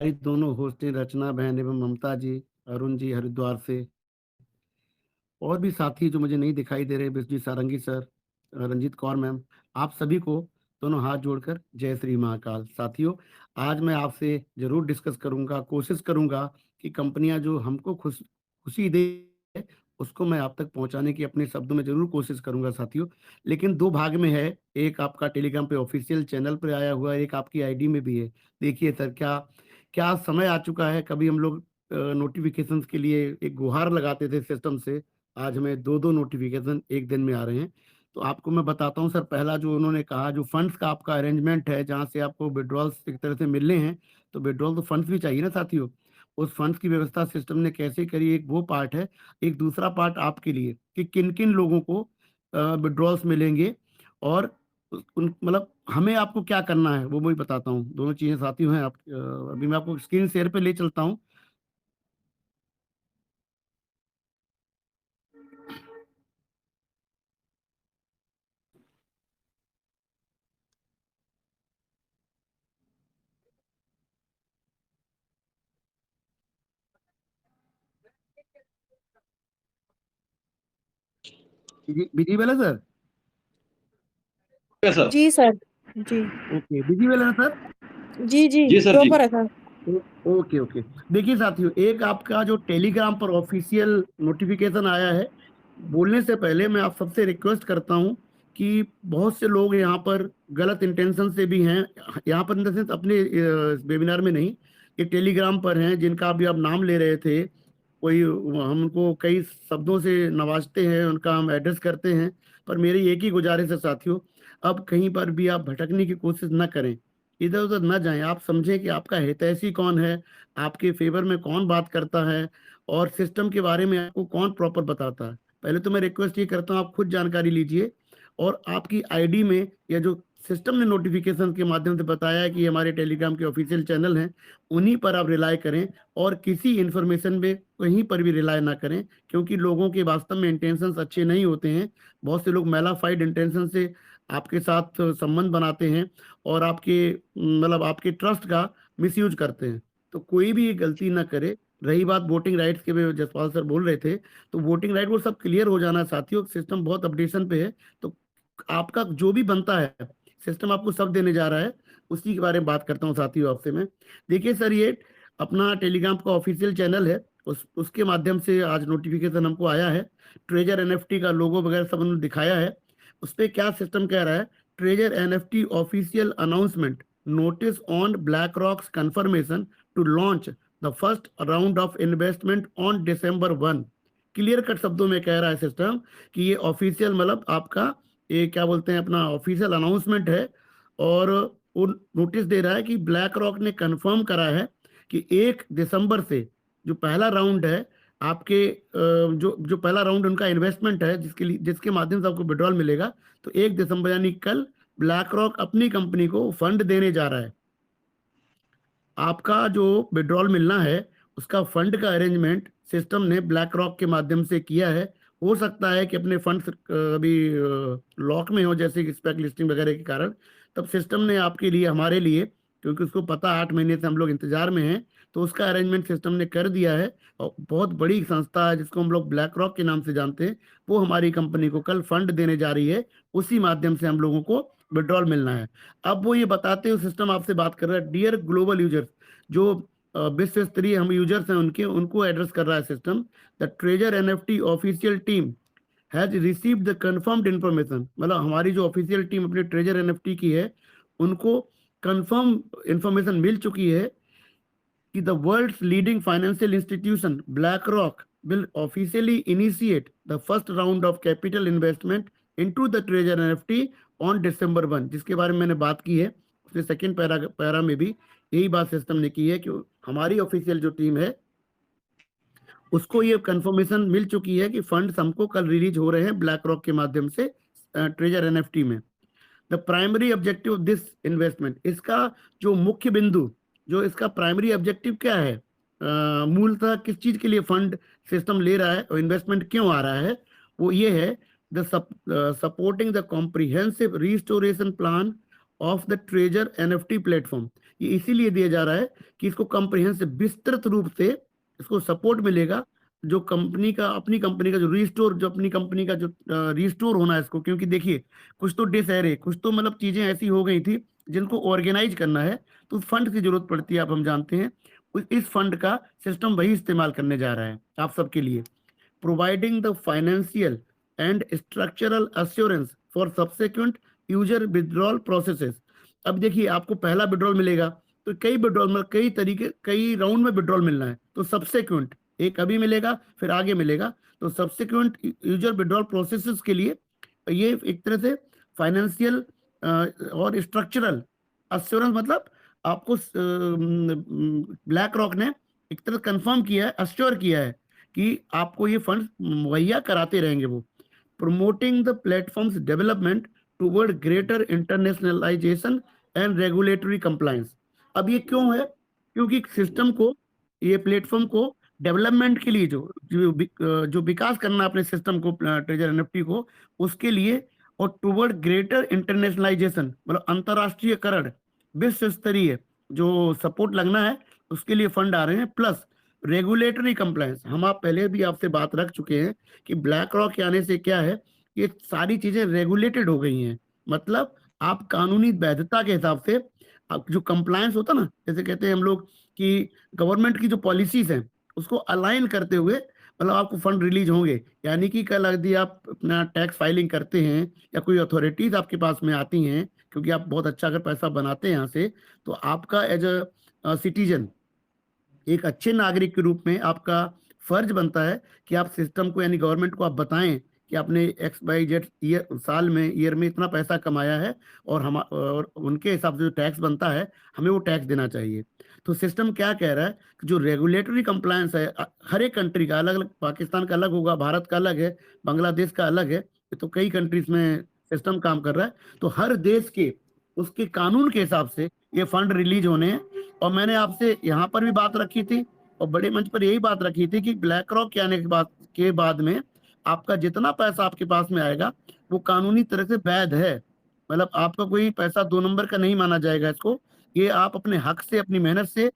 हमारी दोनों होस्ट हैं रचना बहन एवं ममता जी, अरुण जी हरिद्वार से, और भी साथी जो मुझे नहीं दिखाई दे रहे, बिरजू सारंगी सर, रंजीत कौर मैम, आप सभी को दोनों हाथ जोड़कर जय श्री महाकाल। साथियों, आज मैं आपसे जरूर डिस्कस करूंगा, कोशिश करूंगा कि कंपनियां जो हमको खुशी दे, उसको मैं आप तक पहुंचाने की अपने शब्दों में जरूर कोशिश करूंगा साथियों। लेकिन दो भाग में है, एक आपका टेलीग्राम पे ऑफिशियल चैनल पे आया हुआ है, एक आपकी आईडी में भी है। देखिए सर, क्या क्या समय आ चुका है। कभी हम लोग नोटिफिकेशंस के लिए एक गुहार लगाते थे सिस्टम से, आज हमें दो दो नोटिफिकेशन एक दिन में आ रहे हैं। तो आपको मैं बताता हूँ सर, पहला जो उन्होंने कहा, जो फंड्स का आपका अरेंजमेंट है, जहाँ से आपको विड्रॉल्स एक तरह से मिलने हैं, तो विड्रॉल तो फंड्स भी चाहिए ना साथियों। उस फंड्स की व्यवस्था सिस्टम ने कैसे करी, एक वो पार्ट है। एक दूसरा पार्ट आपके लिए कि किन किन लोगों को विड्रॉल्स मिलेंगे, और उन मतलब हमें आपको क्या करना है वो भी बताता हूँ। दोनों चीजें साथियों हैं। आप अभी मैं आपको स्क्रीन शेयर पे ले चलता हूँ। विजिबल है सर? है सर। जी सर। जी ओके, विजिबल है सर? जी जी जी सर जी। प्रॉपर है सर। Okay okay. देखिए साथियों, एक आपका जो टेलीग्राम पर ऑफिशियल नोटिफिकेशन आया है, बोलने से पहले मैं आप सबसे रिक्वेस्ट करता हूं कि बहुत से लोग यहाँ पर गलत इंटेंशन से भी हैं, यहाँ पर इन द सेंस अपने वेबिनार में नहीं, ये टेलीग्राम पर हैं, जिनका अभी आप नाम ले रहे थे। कोई हम उनको कई शब्दों से नवाजते हैं, उनका हम एड्रेस करते हैं, पर मेरी एक ही गुजारिश है साथियों, अब कहीं पर भी आप भटकने की कोशिश न करें, इधर उधर न जाएं। आप समझें कि आपका हितैषी कौन है, आपके फेवर में कौन बात करता है, और सिस्टम के बारे में आपको कौन प्रॉपर बताता है। पहले तो मैं रिक्वेस्ट ये करता हूँ, आप खुद जानकारी लीजिए, और आपकी आईडी में, या जो सिस्टम ने नोटिफिकेशन के माध्यम से बताया है कि हमारे टेलीग्राम के ऑफिशियल चैनल हैं, उन्हीं पर आप रिलाय करें, और किसी इंफॉर्मेशन में कहीं पर भी रिलाय ना करें, क्योंकि लोगों के वास्तव में इंटेंशंस अच्छे नहीं होते हैं। बहुत से लोग मैलाफाइड इंटेंशन से आपके साथ संबंध बनाते हैं, और आपके मतलब आपके ट्रस्ट का मिसयूज करते हैं। तो कोई भी ये गलती ना करे। रही बात वोटिंग राइट्स के, भी जसपाल सर बोल रहे थे, तो वोटिंग राइट वो सब क्लियर हो जाना है साथियों। सिस्टम बहुत अपडेशन पे है, तो आपका जो भी बनता है, सिस्टम आपको सब देने जा रहा है। उसी के बारे में बात करता हूँ साथियों आपसे मैं। देखिए सर, ये अपना टेलीग्राम का ऑफिशियल चैनल है, उसके माध्यम से आज नोटिफिकेशन हमको आया है। ट्रेजर एनएफटी का लोगो वगैरह सब उन्होंने दिखाया है। उस पर क्या सिस्टम कह रहा है, treasure NFT official announcement, notice on Black Rock confirmation to launch the first round of investment on December 1। Clear cut शब्दों में कह रहा है सिस्टम कि ये ऑफिशियल मतलब आपका, ये क्या बोलते हैं, अपना ऑफिशियल अनाउंसमेंट है। और वो नोटिस दे रहा है कि ब्लैक रॉक ने कंफर्म करा है कि 1 दिसंबर से जो पहला राउंड है आपके, जो जो पहला राउंड उनका इन्वेस्टमेंट है, जिसके लिए, जिसके माध्यम से आपको विड्रॉल मिलेगा, तो 1 दिसंबर यानी कल ब्लैक रॉक अपनी कंपनी को फंड देने जा रहा है। आपका जो विड्रॉल मिलना है, उसका फंड का अरेंजमेंट सिस्टम ने ब्लैक रॉक के माध्यम से किया है। हो सकता है कि अपने फंड्स अभी लॉक में हो, जैसे कि स्पेक लिस्टिंग वगैरह के कारण, तब सिस्टम ने आपके लिए, हमारे लिए, क्योंकि उसको पता 8 महीने से हम लोग इंतजार में हैं, तो उसका अरेंजमेंट सिस्टम ने कर दिया है। और बहुत बड़ी संस्था है जिसको हम लोग ब्लैक रॉक के नाम से जानते हैं, वो हमारी कंपनी को कल फंड देने जा रही है। उसी माध्यम से हम लोगों को विड्रॉल मिलना है। अब वो ये बताते हुए सिस्टम आपसे बात कर रहा है, डियर ग्लोबल यूजर्स, जो विश्व स्तरीय हम यूजर्स हैं, उनके उनको एड्रेस कर रहा है system. The treasure NFT official team has received the confirmed information, मतलब हमारी जो ऑफिशियल टीम अपने ट्रेजर एनएफटी की है, उनको कंफर्म इंफॉर्मेशन मिल चुकी है कि the world's leading financial institution Black Rock will officially initiate the first round of capital investment into the Treasure NFT on December 1, जिसके बारे में मैंने बात की है। उसने सेकेंड पैरा में भी यही बात सिस्टम ने की है कि हमारी ऑफिशियल जो टीम है, उसको ये कंफर्मेशन मिल चुकी है कि फंड्स हमको कल रिलीज हो रहे हैं ब्लैक रॉक के माध्यम से ट्रेजर एनएफटी में। The primary objective of this investment, इसका जो मुख्य बिंदु, जो इसका प्राइमरी ऑब्जेक्टिव क्या है, मूलतः किस चीज के लिए फंड सिस्टम ले रहा है और इन्वेस्टमेंट क्यों आ रहा है, वो ये है, the supporting the comprehensive restoration plan of the treasure NFT platform. ये इसीलिए दिया जा रहा है कि इसको कंप्रिहेंसिव विस्तृत रूप से इसको सपोर्ट मिलेगा, जो कंपनी का अपनी कंपनी का जो रिस्टोर जो अपनी कंपनी का जो रिस्टोर होना है इसको, क्योंकि देखिए कुछ तो डिसहरे कुछ तो मतलब चीजें ऐसी हो गई थी जिनको ऑर्गेनाइज करना है, तो फंड की जरूरत पड़ती है, आप हम जानते हैं। इस फंड का सिस्टम वही इस्तेमाल करने जा रहा है आप सबके लिए, providing the financial and structural assurance for subsequent user withdrawal processes. अब देखिए आपको पहला विड्रॉल मिलेगा, तो कई विड्रॉल में कई तरीके कई राउंड में विड्रॉल मिलना है, तो सब्सिक्वेंट एक अभी मिलेगा फिर आगे मिलेगा, तो सब्सिक्वेंट यूजर विड्रॉल प्रोसेसेस के लिए ये एक तरह से फाइनेंशियल और स्ट्रक्चरल अश्योरेंस, मतलब आपको ब्लैक रॉक ने एक तरह कंफर्म किया है, अश्योर किया है कि आपको ये फंड मुहैया कराते रहेंगे वो। promoting the platform's development toward greater internationalization and regulatory compliance। अब ये क्यों है? क्योंकि सिस्टम को, ये प्लेटफॉर्म को डेवलपमेंट के लिए जो विकास करना अपने सिस्टम को, ट्रेजर एनएफटी को, उसके लिए, और टुवर्ड ग्रेटर इंटरनेशनलाइजेशन मतलब अंतरराष्ट्रीयकरण, विश्व स्तरीय जो सपोर्ट लगना है उसके लिए फंड आ रहे हैं, प्लस रेगुलेटरी कंप्लायंस। हम आप पहले भी आपसे बात रख चुके हैं कि ब्लैक रॉक के आने से क्या है, ये सारी चीजें रेगुलेटेड हो गई हैं, मतलब आप कानूनी वैधता के हिसाब से आप जो कंप्लायंस होता ना, जैसे कहते हैं हम लोग कि गवर्नमेंट की जो पॉलिसीज हैं उसको अलाइन करते हुए मतलब आपको फंड रिलीज होंगे। यानी कि कल यदि आप अपना टैक्स फाइलिंग करते हैं या कोई अथॉरिटीज आपके पास में आती हैं, क्योंकि आप बहुत अच्छा अगर पैसा बनाते हैं यहाँ से, तो आपका एज अ सिटीजन, एक अच्छे नागरिक के रूप में आपका फर्ज बनता है कि आप सिस्टम को यानी गवर्नमेंट को आप बताएं कि आपने XYZ साल में ईयर में इतना पैसा कमाया है, और उनके हिसाब से जो टैक्स बनता है हमें वो टैक्स देना चाहिए। तो सिस्टम क्या कह रहा है कि जो रेगुलेटरी कंप्लायंस है हर एक कंट्री का अलग अलग, पाकिस्तान का अलग होगा, भारत का अलग है, बांग्लादेश का अलग है, ये तो कई कंट्रीज में सिस्टम काम कर रहा है, तो हर देश के उसके कानून के हिसाब से ये फंड रिलीज होने हैं। और मैंने आपसे यहाँ पर भी बात रखी थी और बड़े मंच पर यही बात रखी थी कि ब्लैक रॉक के आने के बाद में आपका जितना पैसा आपके पास में आएगा वो कानूनी तरह से वैध है, मतलब आपका कोई पैसा दो नंबर का नहीं माना जाएगा इसको, ये आप अपने हक से अपनी मेहनत से,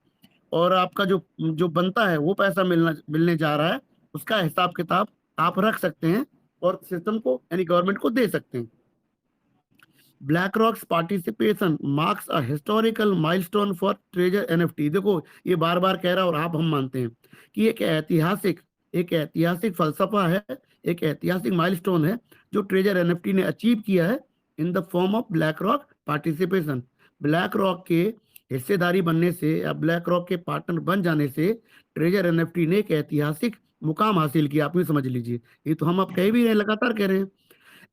और आपका जो जो बनता है वो पैसा मिलने जा रहा है, उसका हिसाब किताब आप रख सकते हैं और सिस्टम को यानी गवर्नमेंट को दे सकते हैं। BlackRock's participation marks a historical milestone for Treasure NFT। देखो ये बार बार कह रहा है और आप हम मानते हैं कि एक ऐतिहासिक फलसफा है, एक ऐतिहासिक माइलस्टोन है जो ट्रेजर एनएफटी ने अचीव किया है in the form of BlackRock participation. BlackRock के हिस्सेदारी बनने से या BlackRock के पार्टनर बन जाने से ट्रेजर एनएफटी ने एक ऐतिहासिक मुकाम हासिल किया, आप भी समझ लीजिए, ये तो हम आप कह भी रहे हैं, लगातार कह रहे हैं।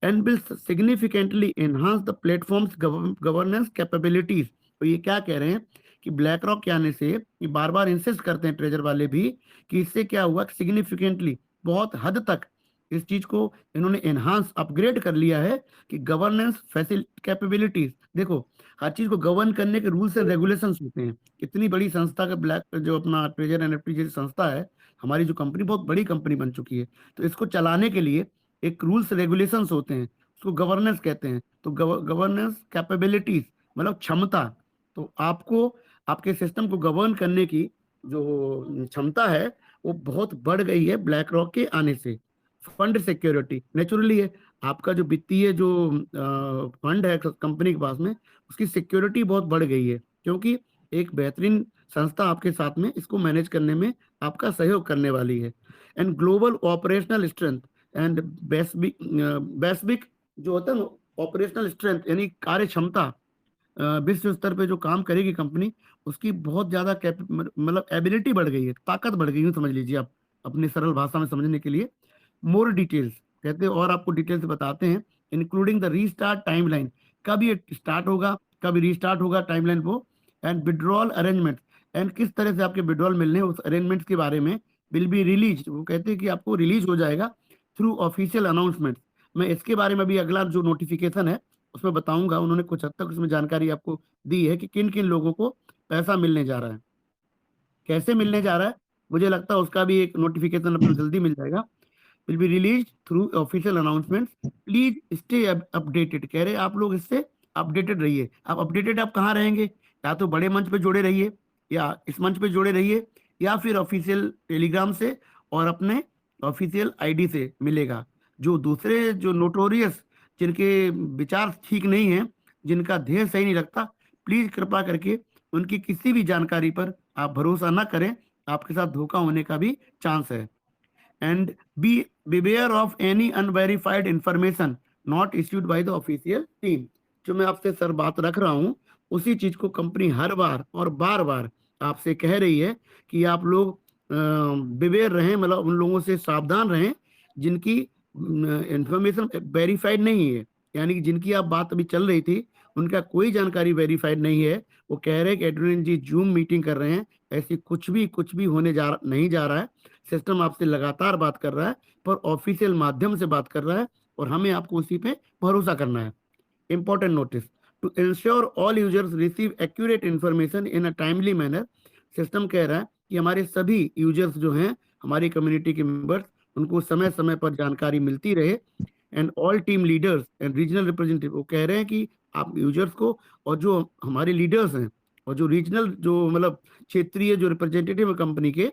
And will significantly enhance the platform's governance capabilities। तो ये क्या कह रहे हैं कि ब्लैक रॉक के आने से, ये बार बार इंसिस्ट करते हैं ट्रेजर वाले भी, कि इससे क्या हुआ कि सिग्निफिकेंटली बहुत हद तक इस चीज को इन्होंने एनहांस अपग्रेड कर लिया है कि गवर्नेंस फैसिलिटी कैपेबिलिटीज। देखो हर चीज को गवर्न करने के रूल्स एंड रेगुलेशंस होते हैं। इतनी बड़ी संस्था का ब्लैक जो अपना ट्रेजर एनएफटी जैसी संस्था है, हमारी जो कंपनी बहुत बड़ी कंपनी बन चुकी है, तो इसको चलाने के लिए एक रूल्स रेगुलेशंस होते हैं, उसको गवर्नेंस कहते हैं। तो गवर्नेंस कैपेबिलिटीज मतलब क्षमता, तो आपको आपके सिस्टम को गवर्न करने की जो क्षमता है वो बहुत बढ़ गई है ब्लैक रॉक के आने से। फंड सिक्योरिटी नेचुरली है, आपका जो वित्तीय जो फंड है कंपनी के पास में, उसकी सिक्योरिटी बहुत बढ़ गई है, क्योंकि एक बेहतरीन संस्था आपके साथ में इसको मैनेज करने में आपका सहयोग करने वाली है। And global operational strength and वैश्विक जो होता है ना ऑपरेशनल स्ट्रेंथ यानी कार्य क्षमता, विश्व स्तर पे जो काम करेगी कंपनी, उसकी बहुत ज्यादा मतलब एबिलिटी बढ़ गई है, ताकत बढ़ गई है, समझ लीजिए आप अपनी सरल भाषा में समझने के लिए। मोर डिटेल्स कहते हैं और आपको डिटेल्स बताते हैं, इंक्लूडिंग द रीस्टार्ट टाइमलाइन, कब ये स्टार्ट होगा, कब रीस्टार्ट होगा टाइमलाइन वो, एंड विड्रॉल अरेंजमेंट, एंड किस तरह से आपके विड्रॉल मिलने हैं उस अरेंजमेंट्स के बारे में, विल बी रिलीज, वो कहते हैं कि आपको रिलीज हो जाएगा थ्रू ऑफिशियल अनाउंसमेंट। मैं इसके बारे में भी अगला जो नोटिफिकेशन है उसमें बताऊंगा, उन्होंने कुछ हद तक उसमें जानकारी आपको दी है कि किन किन लोगों को पैसा मिलने जा रहा है, कैसे मिलने जा रहा है, मुझे लगता है उसका भी एक नोटिफिकेशन अपना जल्दी मिल जाएगा। Will be release through official announcement, please stay updated, कह रहे आप लोग इससे अपडेटेड रहिए। आप अपडेटेड आप कहाँ रहेंगे? या तो बड़े मंच पे जुड़े रहिए, या इस मंच पे जुड़े रहिए, या फिर ऑफिशियल टेलीग्राम से और अपने ऑफिशियल आईडी से मिलेगा। जो दूसरे जो नोटोरियस, जिनके विचार ठीक नहीं है, जिनका ध्येय सही नहीं लगता, प्लीज कृपा करके उनकी किसी भी जानकारी पर आप भरोसा ना करें। आपके साथ धोखा होने का भी चांस है। And be beware of any unverified information not issued by the official team। जो मैं आपसे सर बात रख रहा हूँ, उसी चीज को कंपनी हर बार और बार बार आपसे कह रही है कि आप लोग बिवेयर रहें, मतलब उन लोगों से सावधान रहें जिनकी इंफॉर्मेशन वेरीफाइड नहीं है। यानी कि जिनकी आप बात अभी चल रही थी, उनका कोई जानकारी वेरीफाइड नहीं है। वो कह रहे हैं कि एडमिन जी जूम मीटिंग कर रहे हैं, ऐसी कुछ भी होने नहीं जा रहा है। सिस्टम आपसे लगातार बात कर रहा है, पर ऑफिशियल माध्यम से बात कर रहा है, और हमें आपको उसी पे भरोसा करना है। Important notice, to ensure all users receive accurate information in a timely manner. System कह रहा है कि हमारे सभी यूजर्स जो हैं, हमारी कम्युनिटी के मेंबर्स, उनको समय समय पर जानकारी मिलती रहे। And all team leaders and regional representative, वो कह रहे हैं कि आप यूजर्स को, और जो हमारे लीडर्स हैं, और जो रीजनल, जो मतलब क्षेत्रीय जो रिप्रेजेंटेटिव है कंपनी के,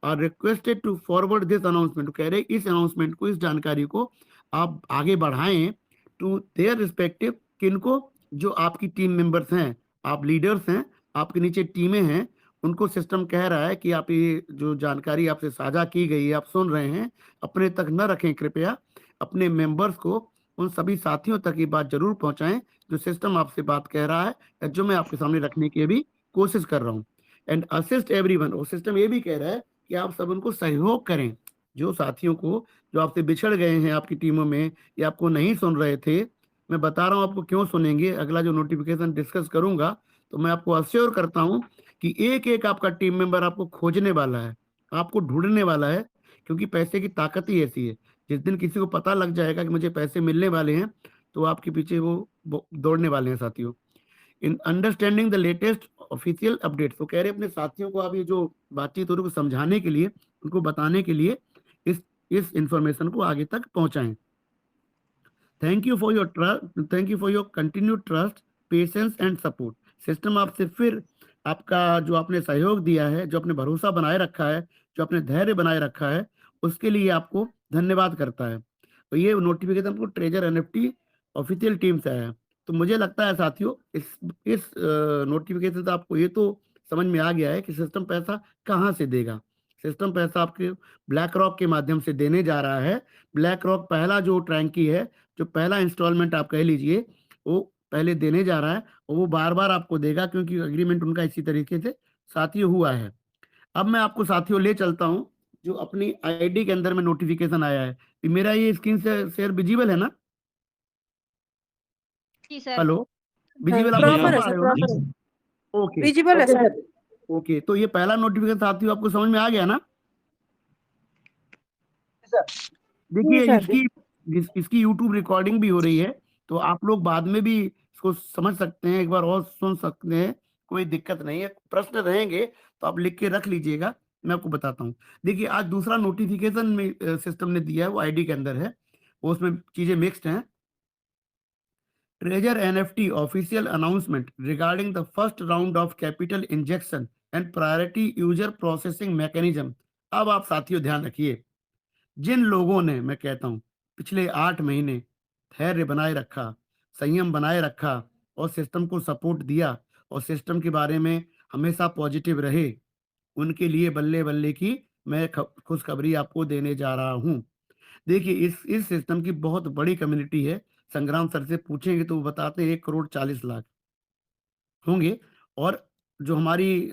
are requested to forward this announcement. कह रहे हैं इस अनाउंसमेंट को, इस जानकारी को आप आगे बढ़ाएं टू देयर रिस्पेक्टिव, किनको, जो आपकी टीम मेंबर्स हैं, आप लीडर्स हैं, आपके नीचे टीमें हैं, उनको सिस्टम कह रहा है कि आप ये जो जानकारी आपसे साझा की गई है, आप सुन रहे हैं, अपने तक न रखें कृपया। अपने मेंबर्स को, उन सभी साथियों तक ये बात जरूर पहुंचाएं जो सिस्टम आपसे बात कह रहा है, या जो मैं आपके सामने रखने की भी कोशिश कर रहा हूँ। एंड असिस्ट एवरीवन, और सिस्टम ये भी कह रहा है कि आप सब उनको सहयोग करें। जो साथियों को, जो आपसे बिछड़ गए हैं आपकी टीमों में, या आपको नहीं सुन रहे थे, मैं बता रहा हूँ आपको क्यों सुनेंगे। अगला जो नोटिफिकेशन डिस्कस करूंगा, तो मैं आपको अश्योर करता हूँ कि एक एक आपका टीम मेंबर आपको खोजने वाला है, आपको ढूंढने वाला है। क्योंकि पैसे की ताकत ही ऐसी है, जिस दिन किसी को पता लग जाएगा कि मुझे पैसे मिलने वाले हैं, तो आपके पीछे वो दौड़ने वाले हैं साथियों। In understanding the latest official updates, तो कह रहे अपने साथियों को आप ये जो बातचीत हो रही है, को समझाने के लिए, उनको बताने के लिए इस इंफॉर्मेशन को आगे तक पहुंचाएं। Thank you for your trust, thank you for your continued trust, patience and support. System आपसे फिर आपका जो आपने सहयोग दिया है, जो आपने भरोसा बनाए रखा है, जो आपने धैर्य बनाए रखा है, उसके लिए आपको धन्यवाद करता है। तो ये नोटिफिकेशन को ट्रेजर एनएफटी ऑफिशियल टीम से आया है। तो मुझे लगता है साथियों, इस नोटिफिकेशन से आपको ये तो समझ में आ गया है कि सिस्टम पैसा कहाँ से देगा। सिस्टम पैसा आपके ब्लैक रॉक के माध्यम से देने जा रहा है। ब्लैक रॉक पहला जो ट्रैंकी है, जो पहला इंस्टॉलमेंट आप कह लीजिए, वो पहले देने जा रहा है, और वो बार बार आपको देगा, क्योंकि एग्रीमेंट उनका इसी तरीके से साथियों हुआ है। अब मैं आपको साथियों ले चलता हूं जो अपनी आईडी के अंदर में नोटिफिकेशन आया है। मेरा ये स्क्रीन से शेयर विजिबल है ना? जी सर। हेलो, विजिबल आप देख प्रॉपर है पा सर, रहे हो प्रॉपर है, ना? ओके विजिबल है सर। ओके, तो ये पहला नोटिफिकेशन साथियों आपको समझ में आ गया ना? जी देखिए, सर। इसकी यूट्यूब रिकॉर्डिंग भी हो रही है, तो आप लोग बाद में भी इसको समझ सकते हैं, एक बार और सुन सकते हैं, कोई दिक्कत नहीं है। प्रश्न रहेंगे तो आप लिख के रख लीजिएगा, मैं आपको बताता हूँ। देखिए, आज दूसरा नोटिफिकेशन में सिस्टम ने दिया है, वो आईडी के अंदर है, वो उसमें चीजें मिक्स्ड हैं। Treasure NFT official announcement regarding the first round of capital injection and priority user processing mechanism. अब आप साथियों ध्यान रखिए, जिन लोगों ने, मैं कहता हूं, पिछले 8 महीने धैर्य बनाए रखा, संयम बनाए रखा, और सिस्टम को सपोर्ट दिया, और सिस्टम के बारे में हमेशा पॉजिटिव रहे, उनके लिए बल्ले बल्ले की मैं खुशखबरी आपको देने जा रहा हूं। देखिए, इस सिस्टम की बहुत बड़ी कम्युनिटी है। संग्राम सर से पूछेंगे तो वो बताते हैं 1,40,00,000 होंगे, और जो हमारी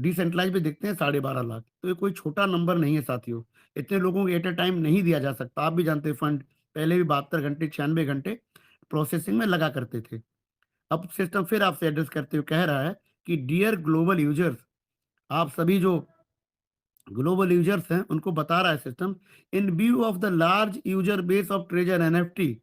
डिसेंट्रलाइज पे देखते हैं 12.5 लाख। तो ये कोई छोटा नंबर नहीं है साथियों। इतने लोगों को एट ए टाइम नहीं दिया जा सकता। आप भी जानते हैं, फंड पहले भी 72 घंटे 96 घंटे प्रोसेसिंग में लगा करते थे। अब सिस्टम फिर आपसे एड्रेस करते हुए कह रहा है कि डियर ग्लोबल यूजर्स, आप सभी जो ग्लोबल यूजर्स हैं उनको बता रहा है system, in view of the large user base of treasure NFT.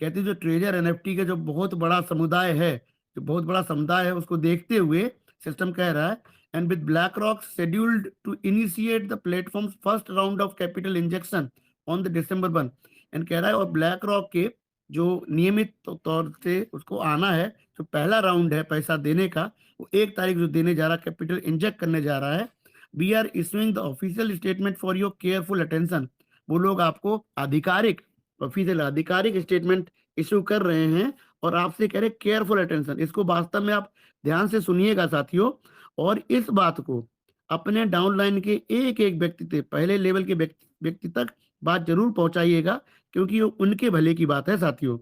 कहते हैं जो ट्रेजर एनएफटी का जो बहुत बड़ा समुदाय है, जो बहुत बड़ा समुदाय है, उसको देखते हुए सिस्टम कह रहा है, and with Black Rock scheduled to initiate the platform first round of capital injection on the December 1। And कह रहा है, और ब्लैक रॉक के जो नियमित तौर से उसको आना है, जो पहला राउंड है पैसा देने का, वो 1 तारीख जो देने जा रहा है, कैपिटल इंजेक्ट करने जा रहा है, we are issuing the official statement for your careful attention. वो लोग आपको आधिकारिक स्टेटमेंट इश्यू कर रहे हैं और आपसे कह रहे केयरफुल अटेंशन। इसको वास्तव में आप ध्यान से सुनिएगा साथियों, और इस बात को अपने डाउनलाइन के एक-एक व्यक्ति तक, पहले लेवल के व्यक्ति तक बात ज़रूर पहुँचाइएगा, क्योंकि ये उनके भले की बात है साथियों।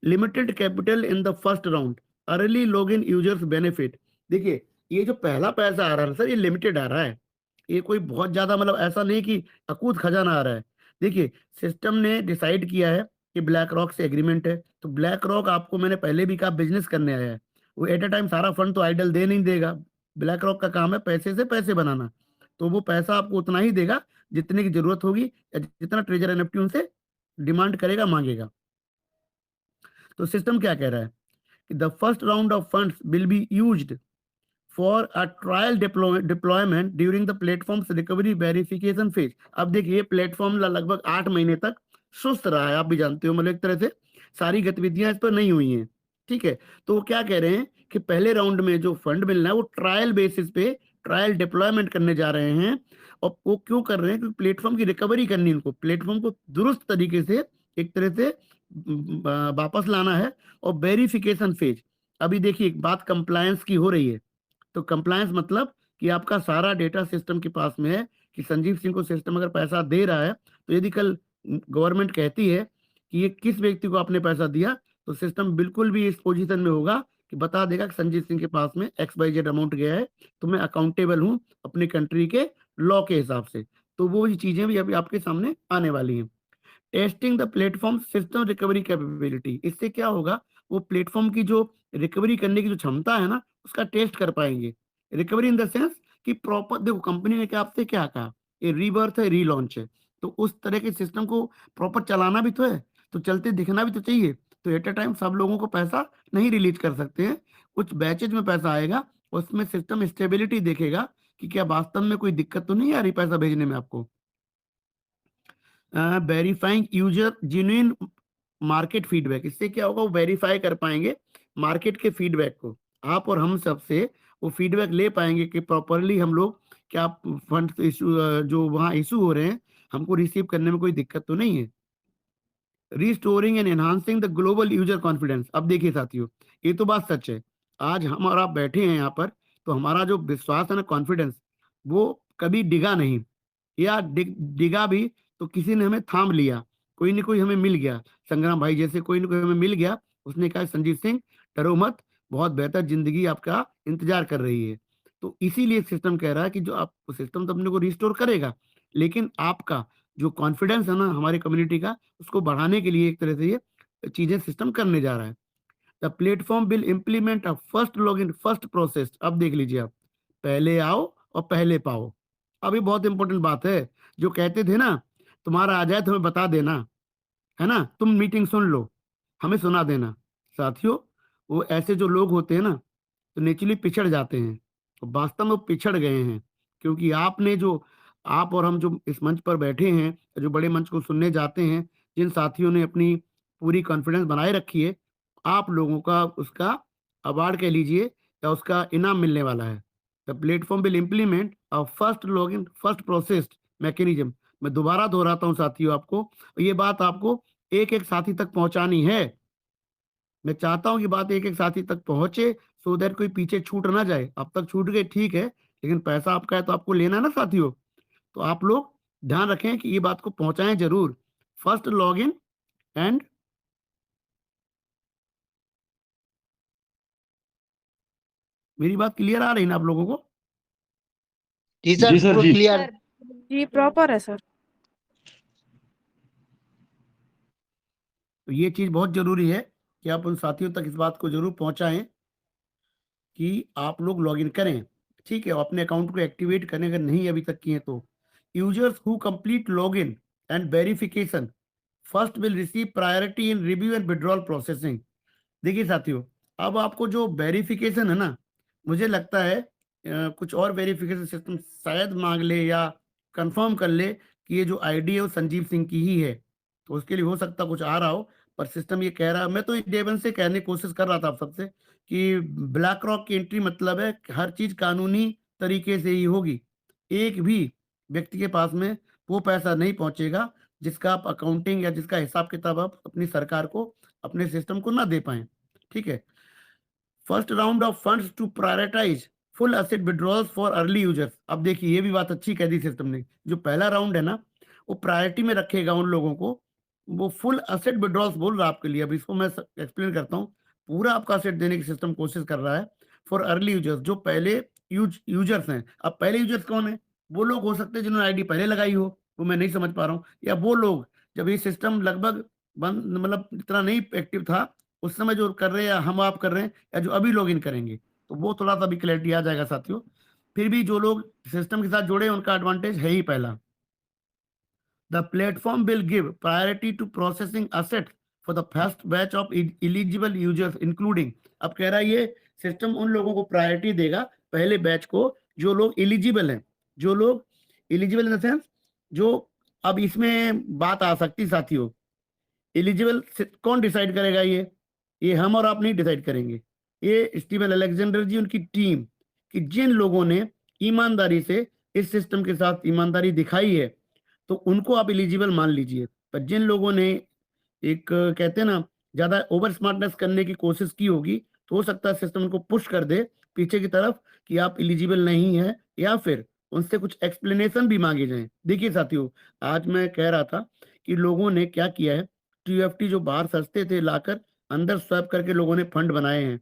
Limited capital in the first round, early login users benefit. देखिए, ये जो पहला पैसा आ रहा है सर, ये लिमिटेड आ रहा है। ये कोई बहुत ज़्यादा मतलब ऐसा नहीं कि अकूत खजाना आ रहा है। देखिए, सिस्टम ने डिसाइड किया है कि ब्लैक रॉक से एग्रीमेंट है, तो ब्लैक रॉक आपको मैंने पहले भी कहा बिज़नेस करने आया है। वो एट अ टाइम सारा फंड तो आइडल दे नहीं देगा। ब्लैक रॉक का काम है पैसे से पैसे बनाना। तो वो पैसा आपको उतना ही देगा जितने की ज़रूरत होगी, या जितना ट्रेजर एनएफटी उनसे डिमांड करेगा, माँगेगा। तो सिस्टम क्या कह रहा है कि the first round of funds will be used for a trial deployment during the platform's recovery verification phase. अब देखिए, प्लेटफॉर्म लगभग 8 महीने तक सुस्त रहा है, आप भी जानते हो, मतलब एक तरह से सारी गतिविधियां इस पर नहीं हुई हैं। ठीक है, तो वो क्या कह रहे हैं कि पहले राउंड में जो फंड मिलना है वो ट्रायल बेसिस पे ट्रायल डिप्लॉयमेंट करने जा रहे हैं। और वो क्यों कर रहे हैं? क्योंकि प्लेटफॉर्म की रिकवरी करनी है उनको, प्लेटफॉर्म को दुरुस्त तरीके से एक तरह से वापस लाना है। और वेरिफिकेशन फेज, अभी देखिए एक बात कंप्लायंस की हो रही है। तो कंप्लायंस मतलब कि आपका सारा डेटा सिस्टम के पास में है, कि संजीव सिंह को सिस्टम अगर पैसा दे रहा है, तो यदि कल गवर्नमेंट कहती है कि ये किस व्यक्ति को आपने पैसा दिया, तो सिस्टम बिल्कुल भी इस पोजीशन में होगा कि बता देगा कि संजीव सिंह के पास में XYZ अमाउंट गया है, तो मैं अकाउंटेबल हूँ अपनी कंट्री के लॉ के हिसाब से। तो वो चीजें भी अभी आपके सामने आने वाली हैं। Testing the platform system recovery capability, इससे क्या होगा, वो प्लेटफॉर्म की जो रिकवरी करने की जो क्षमता है ना, उसका टेस्ट कर पाएंगे। रिकवरी इन द सेंस कि प्रॉपर, देखो कंपनी ने क्या आपसे क्या कहा, ये रीबर्थ है, रीलॉन्च है, तो उस तरह के सिस्टम को प्रॉपर चलाना भी तो है, तो चलते दिखना भी तो चाहिए। तो एट अ टाइम सब लोगों को पैसा नहीं रिलीज कर सकते हैं, कुछ बैचेज में पैसा आएगा, उसमें सिस्टम स्टेबिलिटी देखेगा कि क्या वास्तव में कोई दिक्कत तो नहीं आ रही पैसा भेजने में आपको। Verifying user genuine market feedback, इससे क्या होगा, वो वेरीफाई कर पाएंगे मार्केट के फीडबैक को। आप और हम सबसे वो फीडबैक ले पाएंगे कि प्रॉपरली हम लोग क्या फंड इशू जो वहाँ इशू हो रहे हैं, हमको रिसीव करने में कोई दिक्कत तो नहीं है। Restoring and enhancing the global user confidence. अब देखिए साथियों, ये तो बात सच है, आज हम और आप बैठे हैं यहाँ पर, तो हमारा जो विश्वास है ना, कॉन्फिडेंस, वो कभी डिगा नहीं, या डिगा भी तो किसी ने हमें थाम लिया, कोई ना कोई हमें मिल गया, संग्राम भाई जैसे कोई ना कोई हमें मिल गया, उसने कहा संजीव सिंह डरो मत, बहुत बेहतर जिंदगी आपका इंतजार कर रही है। तो इसीलिए सिस्टम कह रहा है कि जो आप, सिस्टम तो अपने को रिस्टोर करेगा, लेकिन आपका जो कॉन्फिडेंस है ना हमारी कम्युनिटी का, उसको बढ़ाने के लिए एक तरह से ये चीजें सिस्टम करने जा रहा है। The platform will implement a first log in first process. अब देख लीजिए आप, पहले आओ और पहले पाओ। अभी बहुत इंपॉर्टेंट बात है, जो कहते थे ना, तुम्हारा आ जाए तो हमें बता देना, है ना, तुम मीटिंग सुन लो, हमें सुना देना। साथियों, वो ऐसे जो लोग होते हैं ना, तो नेचुरली पिछड़ जाते हैं, तो वास्तव में वो पिछड़ गए हैं, क्योंकि आपने जो, आप और हम जो इस मंच पर बैठे हैं, जो बड़े मंच को सुनने जाते हैं, जिन साथियों ने अपनी पूरी कॉन्फिडेंस बनाए रखी है, आप लोगों का उसका अवार्ड कह लीजिए, या उसका इनाम मिलने वाला है। The platform will implement a first login first processed mechanism. मैं दोबारा दोहराता हूँ साथियों आपको, ये बात आपको एक एक साथी तक पहुंचानी है। मैं चाहता हूँ कि बात एक एक साथी तक पहुंचे, सो दैट कोई पीछे छूट ना जाए। अब तक छूट गए ठीक है, लेकिन पैसा आपका है तो आपको लेना है ना साथियों। तो आप लोग ध्यान रखें कि ये बात को पहुंचाएं जरूर। फर्स्ट लॉग इन एंड, मेरी बात क्लियर आ रही ना आप लोगों को? जी जी सर, सर, पूरा जी। क्लियर। जी प्रॉपर है सर। तो ये चीज बहुत जरूरी है कि आप उन साथियों तक इस बात को जरूर पहुंचाएं कि आप लोग लॉगिन करें, ठीक है, और अपने अकाउंट को एक्टिवेट करें अगर नहीं अभी तक किए तो। Users who complete login and verification first will receive priority in review and withdrawal processing. देखिए साथियों, अब आपको जो वेरिफिकेशन है ना, मुझे लगता है कुछ और वेरिफिकेशन सिस्टम शायद मांग ले या कंफर्म कर ले कि ये जो आईडी है वो संजीव सिंह की ही है, तो उसके लिए हो सकता कुछ आ रहा हो। पर सिस्टम ये कह रहा है, मैं तो डे वन से कहने की कोशिश कर रहा था आप सबसे कि ब्लैक रॉक की एंट्री मतलब है कि हर चीज कानूनी तरीके से ही होगी। एक भी व्यक्ति के पास में वो पैसा नहीं पहुंचेगा जिसका आप अकाउंटिंग या जिसका हिसाब किताब आप अपनी सरकार को, अपने सिस्टम को ना दे पाए। ठीक है। First round of funds to prioritize full asset withdrawals for early users. अब देखिए ये भी बात अच्छी कह दी सिस्टम ने, जो पहला राउंड है ना वो प्रायोरिटी में रखेगा उन लोगों को। वो फुल एसेट विड्रॉल्स बोल रहा है आपके लिए, अब इसको मैं एक्सप्लेन करता हूँ। पूरा आपका एसेट देने की सिस्टम कोशिश कर रहा है फॉर अर्ली यूजर्स, जो पहले यूजर्स हैं। अब पहले यूजर्स कौन है? वो लोग हो सकते हैं जिन्होंने आईडी पहले लगाई हो, वो मैं नहीं समझ पा रहा हूँ, या वो लोग जब ये सिस्टम लगभग बंद, मतलब इतना नहीं एक्टिव था उस समय जो कर रहे हैं, या हम आप कर रहे हैं, या जो अभी लॉग इन करेंगे, तो वो थोड़ा सा भी क्लैरिटी आ जाएगा साथियों। फिर भी जो लोग सिस्टम के साथ जुड़े हैं उनका एडवांटेज है ही पहला। The platform will give priority to processing asset for the first batch of eligible users including. अब कह रहा है ये सिस्टम उन लोगों को प्रायोरिटी देगा, पहले बैच को, जो लोग एलिजिबल हैं, जो लोग एलिजिबल इन द सेंस जो, अब इसमें बात आ सकती साथियों, एलिजिबल कौन डिसाइड करेगा? ये हम और आप नहीं डिसाइड करेंगे, ये स्टीवन अलेक्जेंडर जी, उनकी टीम, कि जिन लोगों ने ईमानदारी से इस सिस्टम के साथ ईमानदारी दिखाई है तो उनको आप एलिजिबल मान लीजिए। पर जिन लोगों ने एक कहते हैं ना ज्यादा ओवर स्मार्टनेस करने की कोशिश की होगी, तो हो सकता है सिस्टम उनको पुश कर दे पीछे की तरफ कि आप एलिजिबल नहीं है, या फिर उनसे कुछ एक्सप्लेनेशन भी मांगे जाएं। देखिए साथियों, आज मैं कह रहा था कि लोगों ने क्या किया है, टीएफटी जो बाहर सस्ते थे लाकर अंदर स्वैप करके लोगों ने फंड बनाए हैं।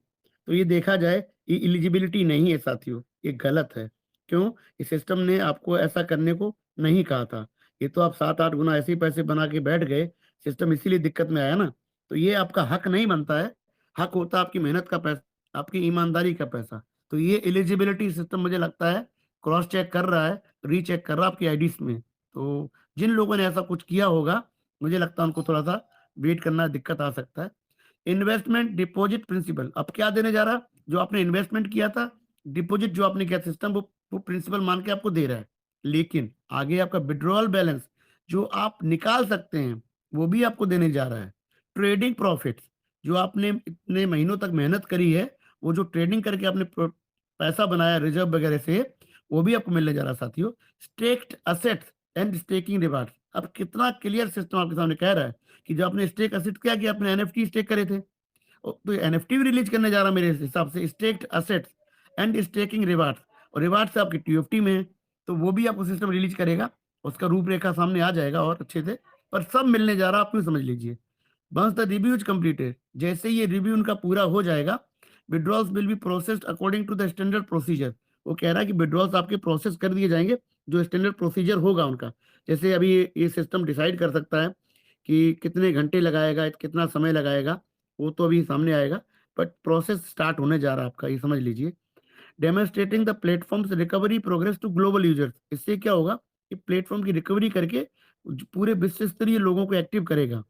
तो ये देखा जाए ये एलिजिबिलिटी नहीं है साथियों, ये गलत है। क्यों? इस सिस्टम ने आपको ऐसा करने को नहीं कहा था। ये तो आप 7-8 गुना ऐसे ही पैसे बना के बैठ गए, सिस्टम इसीलिए दिक्कत में आया ना। तो ये आपका हक नहीं बनता है, हक होता है आपकी मेहनत का पैसा, आपकी ईमानदारी का पैसा। तो ये एलिजिबिलिटी सिस्टम मुझे लगता है क्रॉस चेक कर रहा है, रीचेक कर रहा है आपकी आईडीज में। तो जिन लोगों ने ऐसा कुछ किया होगा, मुझे लगता है उनको थोड़ा सा वेट करना, दिक्कत आ सकता है। इन्वेस्टमेंट डिपॉजिट प्रिंसिपल, अब क्या देने जा रहा? जो आपने इन्वेस्टमेंट किया था, डिपॉजिट जो आपने किया, सिस्टम वो प्रिंसिपल मान के आपको दे रहा है। लेकिन आगे आपका विड्रॉल बैलेंस जो आप निकाल सकते हैं वो भी आपको देने जा रहा है। ट्रेडिंग प्रॉफिट्स जो आपने इतने महीनों तक मेहनत करी है, वो जो ट्रेडिंग करके आपने पैसा बनाया रिजर्व वगैरह से, वो भी आपको मिलने जा रहा है साथियों। Stacked assets and staking rewards, अब कितना क्लियर सिस्टम आपके सामने कह रहा है कि जो आपने स्टेक असेट क्या किया, आपने एनएफटी स्टेक करे थे, तो एनएफटी भी रिलीज करने जा रहा मेरे हिसाब से। Stacked assets and staking rewards, और रिवार्ड से आपकी टीएफटी में है, तो वो भी आपको सिस्टम रिलीज करेगा, उसका रूपरेखा सामने आ जाएगा और अच्छे से। पर सब मिलने जा रहा, आप यूँ समझ लीजिए। Once the review is completed, जैसे ये रिव्यू उनका पूरा हो जाएगा, withdrawals will be processed according to the standard procedure. वो कह रहा है कि विड्रॉल्स आपके प्रोसेस कर दिए जाएंगे जो स्टैंडर्ड प्रोसीजर होगा उनका। जैसे अभी ये सिस्टम डिसाइड कर सकता है कि कितने घंटे लगाएगा, कितना समय लगाएगा, वो तो अभी सामने आएगा, बट प्रोसेस स्टार्ट होने जा रहा है आपका, ये समझ लीजिए। Demonstrating the platform's recovery progress to global users, इससे क्या होगा कि प्लेटफॉर्म की रिकवरी करके पूरे विश्व स्तरीय लोगों को एक्टिव करेगा।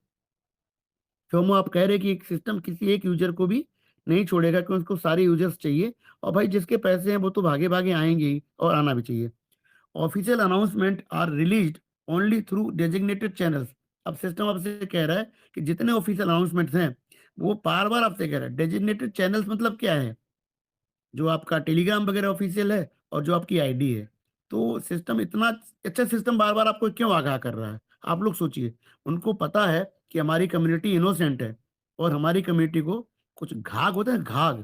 FOMO आप कह रहे हैं कि एक सिस्टम किसी एक यूजर को भी नहीं छोड़ेगा, क्योंकि उसको सारे यूजर्स चाहिए, और भाई जिसके पैसे हैं वो तो भागे भागे आएंगे ही, और आना भी चाहिए। Official announcements are released only through designated channels. अब सिस्टम आपसे कह रहा है कि जितने ऑफिशियल अनाउंसमेंट्स हैं, वो बार बार आपसे कह रहा है। डेजिग्नेटेड चैनल्स मतलब क्या है? जो आपका टेलीग्राम वगैरह ऑफिशियल है, और जो आपकी आईडी है। तो सिस्टम इतना अच्छा सिस्टम बार बार आपको क्यों आगाह कर रहा है? आप लोग सोचिए। उनको पता है कि हमारी कम्युनिटी इनोसेंट है, और हमारी कम्युनिटी को कुछ घाघ होते हैं, घाघ,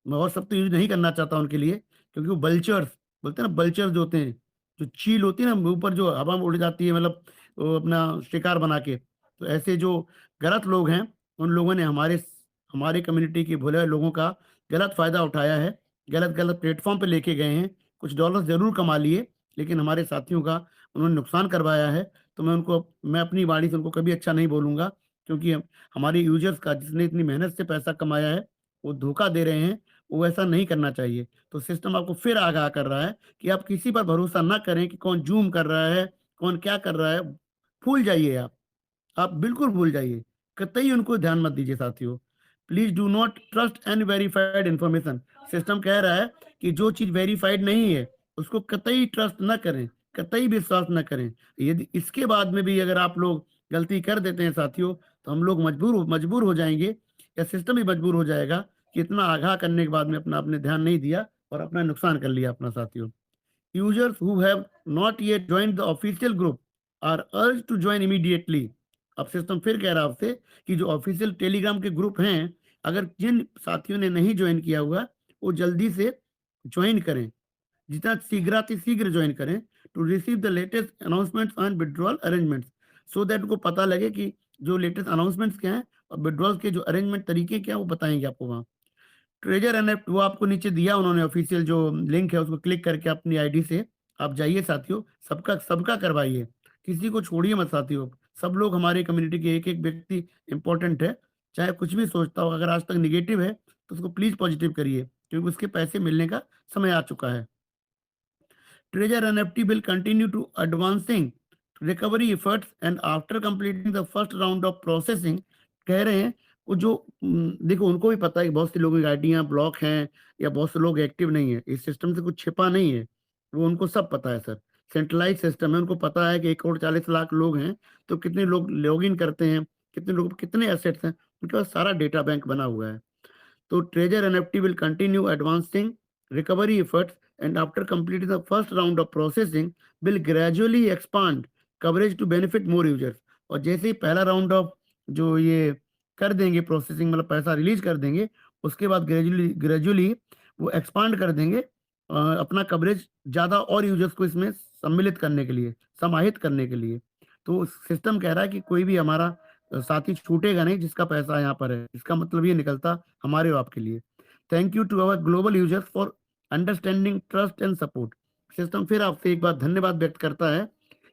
मैं और शब्द यूज नहीं करना चाहता उनके लिए, क्योंकि वो बल्चर्स बोलते हैं ना, बल्चर्स जो होते हैं, जो चील होती है ना ऊपर जो हवा में उड़ जाती है, मतलब वो अपना शिकार बना के, तो ऐसे जो गलत लोग हैं, उन लोगों ने हमारे कम्युनिटी के भोले लोगों का गलत फायदा उठाया है, गलत गलत प्लेटफॉर्म पे लेके गए हैं, कुछ डॉलर जरूर कमा लिए, लेकिन हमारे साथियों का उन्होंने नुकसान करवाया है। तो मैं अपनी वाणी से उनको कभी अच्छा नहीं बोलूंगा, क्योंकि हमारे यूजर्स का जिसने इतनी मेहनत से पैसा कमाया है, वो धोखा दे रहे हैं, वो ऐसा नहीं करना चाहिए। तो सिस्टम आपको फिर आगाह कर रहा है कि आप किसी पर भरोसा ना करें कि कौन जूम कर रहा है, कौन क्या कर रहा है। भूल जाइए आप बिल्कुल भूल जाइए, कतई उनको ध्यान मत दीजिए साथियों। Please do not trust unverified information. System कह रहा है कि जो चीज वेरीफाइड नहीं है उसको कतई ट्रस्ट ना करें, कतई विश्वास ना करें। यदि इसके बाद में भी अगर आप लोग गलती कर देते हैं साथियों, तो हम लोग मजबूर हो जाएंगे, या सिस्टम भी मजबूर हो जाएगा कि इतना आगाह करने के बाद में अपना आपने ध्यान नहीं दिया और अपना नुकसान कर लिया अपना साथियों। Users who have not yet joined the official group are urged to join immediately. अब सिस्टम फिर कह रहा है आपसे कि जो ऑफिशियल टेलीग्राम के ग्रुप हैं, अगर जिन साथियों ने नहीं ज्वाइन किया हुआ, वो जल्दी से ज्वाइन करें, जितना शीघ्र ज्वाइन करें, to receive the latest announcements and withdrawal arrangements, so that उनको पता लगे कि जो लेटेस्ट अनाउंसमेंट्स क्या हैं और विड्रॉल के जो अरेंजमेंट तरीके क्या हैं, वो बताएंगे आपको वहाँ। ट्रेजर एनएफटी वो आपको नीचे दिया उन्होंने, ऑफिशियल जो लिंक है उसको क्लिक करके अपनी आईडी से आप जाइए साथियों, सबका सबका करवाइए, किसी को छोड़िए मत साथियों। सब लोग हमारे कम्युनिटी के एक एक व्यक्ति इंपॉर्टेंट है, चाहे कुछ भी सोचता हो, अगर आज तक निगेटिव है तो उसको प्लीज पॉजिटिव करिए, क्योंकि उसके पैसे मिलने का समय आ चुका है। Treasure NFT will continue to advancing recovery efforts and after completing the first round of processing, कह रहे हैं वो जो देखो उनको भी पता है कि बहुत से लोगों की आईडियां ब्लॉक हैं या बहुत से लोग एक्टिव नहीं है, इस सिस्टम से कुछ छिपा नहीं है, वो उनको सब पता है सर। सेंट्रलाइज सिस्टम है, उनको पता है कि 1,40,00,000 लोग हैं, तो कितने लोग लॉग इन करते हैं, कितने लोग कितने एसेट्स हैं, उनके पास सारा डेटा बैंक बना हुआ है। So Treasure NFT will continue advancing recovery efforts and after completing the first round of processing will gradually expand coverage to benefit more users. और जैसे ही पहला राउंड ऑफ जो ये कर देंगे प्रोसेसिंग, मतलब पैसा रिलीज कर देंगे, उसके बाद ग्रेजुअली वो एक्सपांड कर देंगे अपना कवरेज ज़्यादा और यूजर्स को इसमें सम्मिलित करने के लिए, समाहित करने के लिए। तो सिस्टम कह रहा है कि कोई भी हमारा साथी छूटेगा नहीं जिसका पैसा यहाँ पर है, इसका मतलब ये निकलता हमारे और आपके लिए। Thank you to our global users for understanding, trust and support. System फिर आपसे एक बार धन्यवाद व्यक्त करता है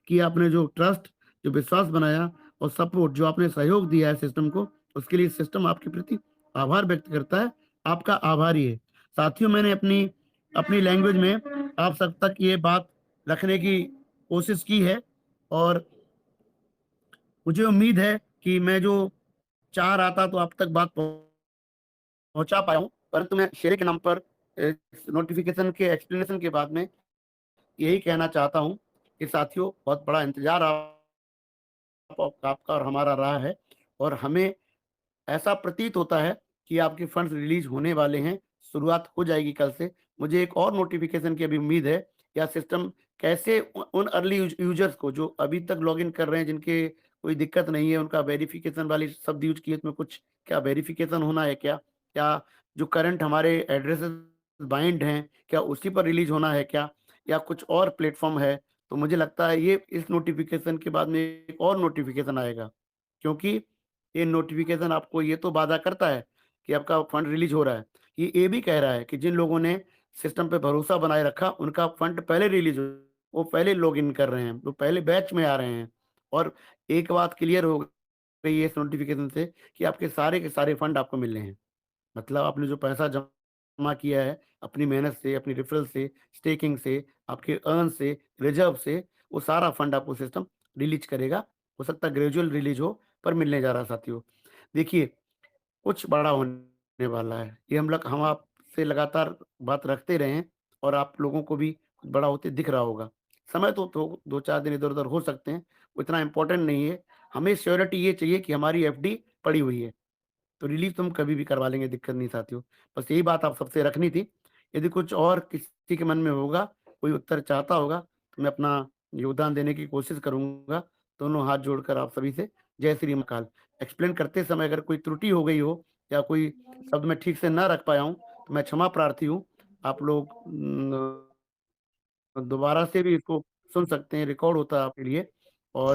कि आपने जो ट्रस्ट, जो विश्वास बनाया और सपोर्ट जो आपने सहयोग दिया है सिस्टम को, उसके लिए सिस्टम आपके प्रति आभार व्यक्त करता है, आपका आभारी है। साथियों, मैंने अपनी अपनी लैंग्वेज में आप सब तक ये बात रखने की कोशिश की है और मुझे उम्मीद है कि मैं जो चाह रहा था तो आप तक बात पहुंचा पाया हूं, परंतु मैं शेयर के नाम पर नोटिफिकेशन के एक्सप्लेनेशन के बाद में यही कहना चाहता हूं कि साथियों, बहुत बड़ा इंतजार आपका और हमारा रहा है और हमें ऐसा प्रतीत होता है कि आपके फंड्स रिलीज होने वाले हैं, शुरुआत हो जाएगी कल से। मुझे एक और नोटिफिकेशन की अभी उम्मीद है, या सिस्टम कैसे उन अर्ली यूजर्स को जो अभी तक लॉगिन कर रहे हैं, जिनके कोई दिक्कत नहीं है, उनका वेरिफिकेशन वाली शब्द यूज किए, इसमें कुछ क्या वेरिफिकेशन होना है क्या, क्या जो करंट हमारे एड्रेसेस बाइंड हैं क्या उसी पर रिलीज होना है क्या, या कुछ और प्लेटफॉर्म है। तो मुझे लगता है ये इस नोटिफिकेशन के बाद में एक और नोटिफिकेशन आएगा, क्योंकि ये नोटिफिकेशन आपको ये तो वादा करता है कि आपका फंड रिलीज हो रहा है, ये भी कह रहा है कि जिन लोगों ने सिस्टम पे भरोसा बनाए रखा उनका फंड पहले रिलीज हो, वो पहले लॉग इन कर रहे हैं, वो पहले बैच में आ रहे हैं। और एक बात क्लियर हो गई है इस नोटिफिकेशन से कि आपके सारे के सारे फंड आपको मिल रहे हैं, मतलब आपने जो पैसा जमा किया है अपनी मेहनत से, अपनी रेफरल से, स्टेकिंग से, आपके अर्न से, रिजर्व से, वो सारा फंड आपको सिस्टम रिलीज करेगा। हो सकता है ग्रेजुअल रिलीज हो, पर मिलने जा रहा है साथियों। देखिए, कुछ बड़ा होने वाला है, ये हम आपसे लगातार बात रखते रहे हैं और आप लोगों को भी कुछ बड़ा होते दिख रहा होगा। समय तो 2-4 दिन इधर-उधर हो सकते हैं, वो इतना इम्पोर्टेंट नहीं है। हमें श्योरिटी ये चाहिए कि हमारी एफडी पड़ी हुई है, तो रिलीज़ तो हम कभी भी करवा लेंगे, दिक्कत नहीं साथियों। बस यही बात आप सबसे रखनी थी। यदि कुछ और किसी के मन में होगा, कोई उत्तर चाहता होगा, तो मैं अपना योगदान देने की कोशिश करूँगा। दोनों हाथ जोड़कर आप सभी से जय श्री महाकाल। एक्सप्लेन करते समय अगर कोई त्रुटि हो गई हो या कोई शब्द मैं ठीक से ना रख पाया हूँ, तो मैं क्षमा प्रार्थी हूँ। आप लोग दोबारा से भी इसको सुन सकते हैं, रिकॉर्ड होता है आपके लिए। और